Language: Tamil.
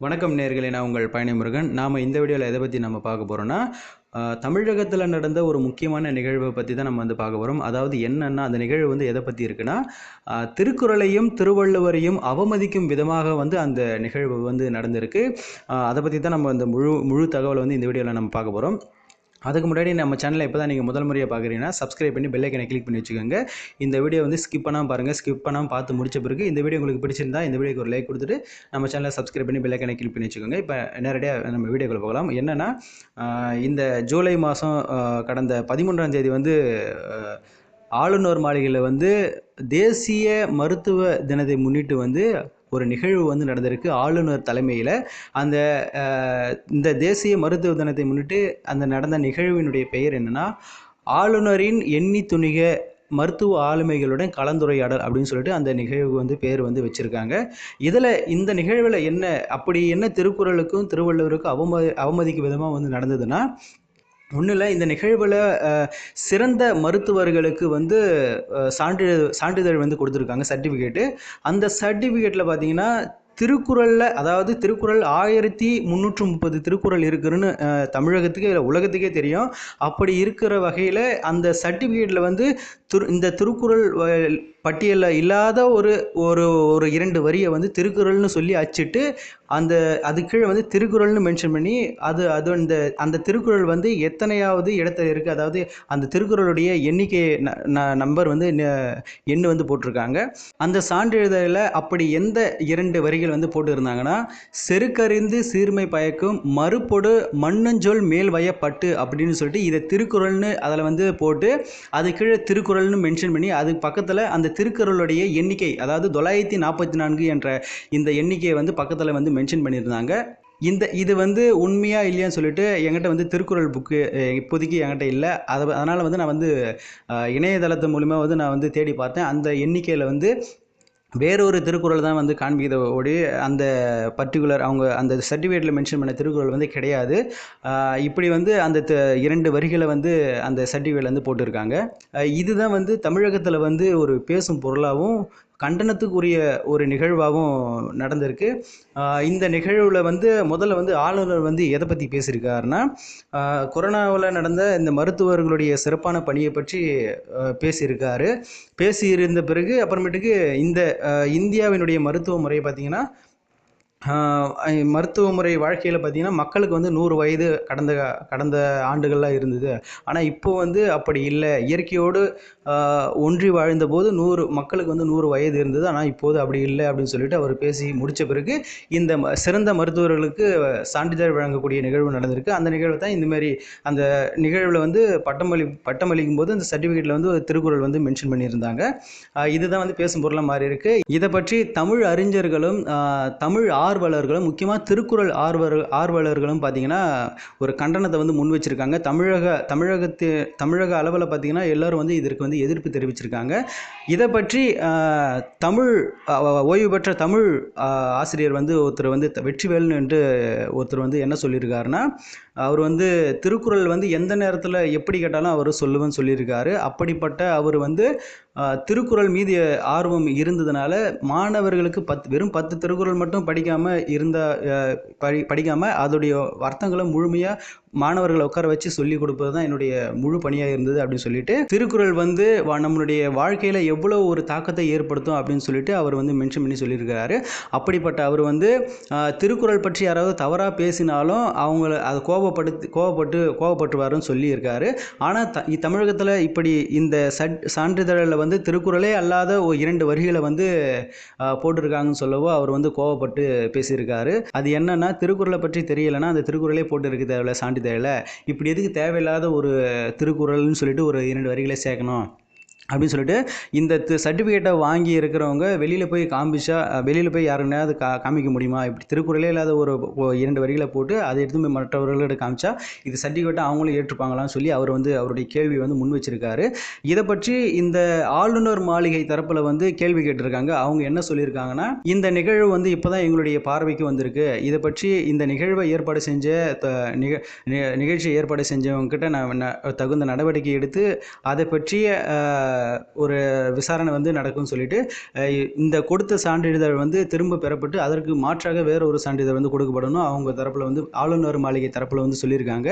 வணக்கம் நேயர்களே, நான் உங்கள் பழனி முருகன். நாம் இந்த வீடியோவில் எதை பற்றி நம்ம பார்க்க போகிறோன்னா, தமிழகத்தில் நடந்த ஒரு முக்கியமான நிகழ்வை பற்றி தான் நம்ம பார்க்க போகிறோம். அதாவது என்னன்னா, அந்த நிகழ்வு எதை பற்றி இருக்குன்னா, திருக்குறளையும் திருவள்ளுவரையும் அவமதிக்கும் விதமாக அந்த நிகழ்வு நடந்திருக்கு. அதை பற்றி தான் நம்ம முழு தகவலை இந்த வீடியோவில் நம்ம பார்க்க போகிறோம். அதுக்கு முன்னாடி நம்ம சேனலை இப்போ தான் நீங்கள் முதல் முறையாக பார்க்குறீங்கன்னா சப்ஸ்கிரைப் பண்ணி பெல் ஐக்கனை கிளிக் பண்ணி வச்சுக்கோங்க. இந்த வீடியோ ஸ்கிப் பண்ணாமல் பாருங்கள். ஸ்கிப் பண்ணாமல் பார்த்து முடிச்ச பிறகு இந்த வீடியோ உங்களுக்கு பிடிச்சிருந்தா இந்த வீடியோக்கு ஒரு லைக் கொடுத்துட்டு நம்ம சேனலை சப்ஸ்கிரைப் பண்ணி பெல் ஐக்கனை கிளிக் பண்ணி வச்சுக்கோங்க. இப்போ நேரடியாக நம்ம வீடியோக்குள்ள போகலாம். என்னென்னா, இந்த ஜூலை மாதம் கடந்த 13ஆம் தேதி ஆளுநர் மாளிகையில் தேசிய மருத்துவ தினத்தை முன்னிட்டு ஒரு நிகழ்வு நடந்திருக்கு. ஆளுநர் தலைமையில் அந்த இந்த தேசிய மருத்துவ தினத்தை முன்னிட்டு நடந்த நிகழ்வினுடைய பெயர் என்னென்னா, ஆளுநரின் எண்ணி துணிக மருத்துவ ஆளுமைகளுடன் கலந்துரையாடல் அப்படின்னு சொல்லிட்டு அந்த நிகழ்வு பேர் வச்சுருக்காங்க. இதில் இந்த நிகழ்வில் என்ன திருக்குறளுக்கும் திருவள்ளுவருக்கும் அவமதிக்கும் விதமாக நடந்ததுன்னா, ஒன்றும் இல்லை, இந்த நிகழ்வில் சிறந்த மருத்துவர்களுக்கு சான்றிதழ் கொடுத்துருக்காங்க, சர்டிஃபிகேட்டு. அந்த சர்டிஃபிகேட்டில் பார்த்தீங்கன்னா, திருக்குறளில், அதாவது திருக்குறள் 1330 திருக்குறள் இருக்குதுன்னு தமிழகத்துக்கு உலகத்துக்கே தெரியும். அப்படி இருக்கிற வகையில் அந்த சர்டிஃபிகேட்டில் இந்த திருக்குறள் பட்டியலில் இல்லாத ஒரு ஒரு ஒரு 2 வரியை திருக்குறள்னு சொல்லி அச்சிட்டு அது கீழே திருக்குறள்னு மென்ஷன் பண்ணி அந்த திருக்குறள் எத்தனையாவது இடத்துல இருக்குது, அதாவது அந்த திருக்குறளுடைய எண்ணிக்கை நம்பர் எண்ணு போட்டிருக்காங்க. அந்த சான்றிதழில் அப்படி எந்த 2 வரிகள் போட்டு இருந்தாங்கன்னா, செருக்கறிந்து சீர்மை பயக்கும் மறுப்பொடு மண்ணஞ்சொல் மேல் வயப்பட்டு அப்படின்னு சொல்லிட்டு இதை திருக்குறள்னு அதில் போட்டு அது கீழே திருக்குறள்னு மென்ஷன் பண்ணி அது பக்கத்தில் அந்த திருக்குறளுடைய எண்ணிக்கை, அதாவது 944 என்ற இந்த எண்ணிக்கையை பக்கத்தில் மென்ஷன் பண்ணியிருந்தாங்க. இது உண்மையா இல்லையான்னு சொல்லிட்டு என்கிட்ட திருக்குறள் புக்கு இப்போதைக்கு என்கிட்ட இல்லை. அதனால் நான் இணையதளத்து மூலிமா நான் தேடி பார்த்தேன். அந்த எண்ணிக்கையில் வேறொரு திருக்குறள் தான் காண்பிக்கிறதோடு அந்த பர்டிகுலர் அவங்க அந்த சர்டிஃபிகேட்டில் மென்ஷன் பண்ண திருக்குறள் கிடையாது. இப்படி அந்த 2 வரிகளை அந்த சர்டிஃபிகேட்டில் போட்டிருக்காங்க. இதுதான் தமிழகத்தில் ஒரு பேசும் பொருளாகவும் கண்டனத்துக்குரிய ஒரு நிகழ்வாகவும் நடந்திருக்கு. இந்த நிகழ்வில் முதல்ல ஆளுநர் எதை பற்றி பேசியிருக்காருன்னா, கொரோனாவில் நடந்த இந்த மருத்துவர்களுடைய சிறப்பான பணியை பற்றி பேசியிருக்காரு. பேசியிருந்த பிறகு அப்புறமேட்டுக்கு இந்த இந்தியாவினுடைய மருத்துவ முறை பார்த்திங்கன்னா, மருத்துவ முறை வாழ்க்கையில் பார்த்திங்கன்னா, மக்களுக்கு 100 வயது கடந்த ஆண்டுகள்லாம் இருந்தது. ஆனால் இப்போ அப்படி இல்லை. இயற்கையோடு ஒன்றி வாழ்ந்தபோது மக்களுக்கு 100 வயது இருந்தது. ஆனால் இப்போது அப்படி இல்லை அப்படின்னு சொல்லிட்டு அவர் பேசி முடித்த பிறகு இந்த சிறந்த மருத்துவர்களுக்கு சான்றிதழ் வழங்கக்கூடிய நிகழ்வு நடந்திருக்கு. அந்த நிகழ்வு தான் இந்தமாரி அந்த நிகழ்வில் பட்டமளிக்கும் போது அந்த சர்டிஃபிகேட்டில் ஒரு திருக்குறள் மென்ஷன் பண்ணியிருந்தாங்க. இதுதான் பேசும் பொருளாக மாறி இருக்கு. இதை பற்றி தமிழ் அறிஞர்களும் தமிழ் ஆர்வலர்களும், முக்கியமாக திருக்குறள் ஆர்வலர்களும் பார்த்திங்கன்னா ஒரு கண்டனத்தை முன் வச்சுருக்காங்க. தமிழக அளவில் பார்த்திங்கன்னா எல்லோரும் இதற்கு எதிர்ப்பு தெரிவிச்சிருக்காங்க. இதை பற்றி தமிழ் ஓய்வு பெற்ற தமிழ் ஆசிரியர் ஒருத்தர் வெற்றிவேல்னு என்று ஒருத்தர் என்ன சொல்லியிருக்காருன்னா, அவர் திருக்குறள் எந்த நேரத்தில் எப்படி கேட்டாலும் அவர் சொல்லுவேன்னு சொல்லியிருக்காரு. அப்படிப்பட்ட அவர் திருக்குறள் மீது ஆர்வம் இருந்ததுனால மாணவர்களுக்கு வெறும் 10 திருக்குறள் மட்டும் படிக்காமல் அதோடைய அர்த்தங்களை முழுமையாக மாணவர்களை உட்கார வச்சு சொல்லிக் கொடுப்பது தான் என்னுடைய முழு பணியாக இருந்தது அப்படின்னு சொல்லிட்டு, திருக்குறள் நம்மளுடைய வாழ்க்கையில் எவ்வளோ ஒரு தாக்கத்தை ஏற்படுத்தும் அப்படின்னு சொல்லிட்டு அவர் மென்ஷன் பண்ணி சொல்லியிருக்கிறாரு. அப்படிப்பட்ட அவர் திருக்குறள் பற்றி யாராவது தவறாக பேசினாலும் அவங்கள அதை கோபப்பட்டுவாருன்னு சொல்லியிருக்காரு. ஆனால் தமிழகத்தில் இப்படி இந்த சான்றிதழில் திருக்குறளே அல்லாத 2 வரிகளை போட்டிருக்காங்கன்னு சொல்லவோ அவர் கோபப்பட்டு பேசியிருக்காரு. அது என்னன்னா, திருக்குறளை பற்றி தெரியலைன்னா அந்த திருக்குறளே போட்டு இருக்கு தேவையில்ல சான்றிதழில், இப்படி எதுக்கு தேவையில்லாத ஒரு திருக்குறள்னு சொல்லிட்டு ஒரு 2 வரிகளை சேர்க்கணும் அப்படின்னு சொல்லிட்டு இந்த சர்டிஃபிகேட்டை வாங்கி இருக்கிறவங்க வெளியில் போய் யாருன்னாவது காமிக்க முடியுமா? இப்படி திருக்குறளே இல்லாத ஒரு 2 வரிகளை போட்டு அதை எடுத்து போய் மற்றவர்களோட காமிச்சா இது சர்டிஃபிகேட்டை அவங்களும் ஏற்றுப்பாங்களான்னு சொல்லி அவர் அவருடைய கேள்வி முன் வச்சிருக்காரு. இதை பற்றி இந்த ஆளுநர் மாளிகை தரப்பில் கேள்வி கேட்டிருக்காங்க. அவங்க என்ன சொல்லியிருக்காங்கன்னா, இந்த நிகழ்வு இப்போ தான் எங்களுடைய பார்வைக்கு வந்திருக்கு. இதை பற்றி இந்த நிகழ்வை ஏற்பாடு செஞ்ச நிகழ்ச்சியை ஏற்பாடு செஞ்சவங்க கிட்ட நான் தகுந்த நடவடிக்கை எடுத்து அதை பற்றிய ஒரு விசாரணை வந்து நடக்கும்னு சொல்லிட்டு இந்த கொடுத்த சான்றிதழ் வந்து திரும்ப பெறப்பட்டு அதற்கு மாற்றாக வேற ஒரு சான்றிதழ் வந்து கொடுக்கப்படணும் அவங்க தரப்பில் வந்து ஆளுநர் மாளிகை தரப்பில் வந்து சொல்லியிருக்காங்க.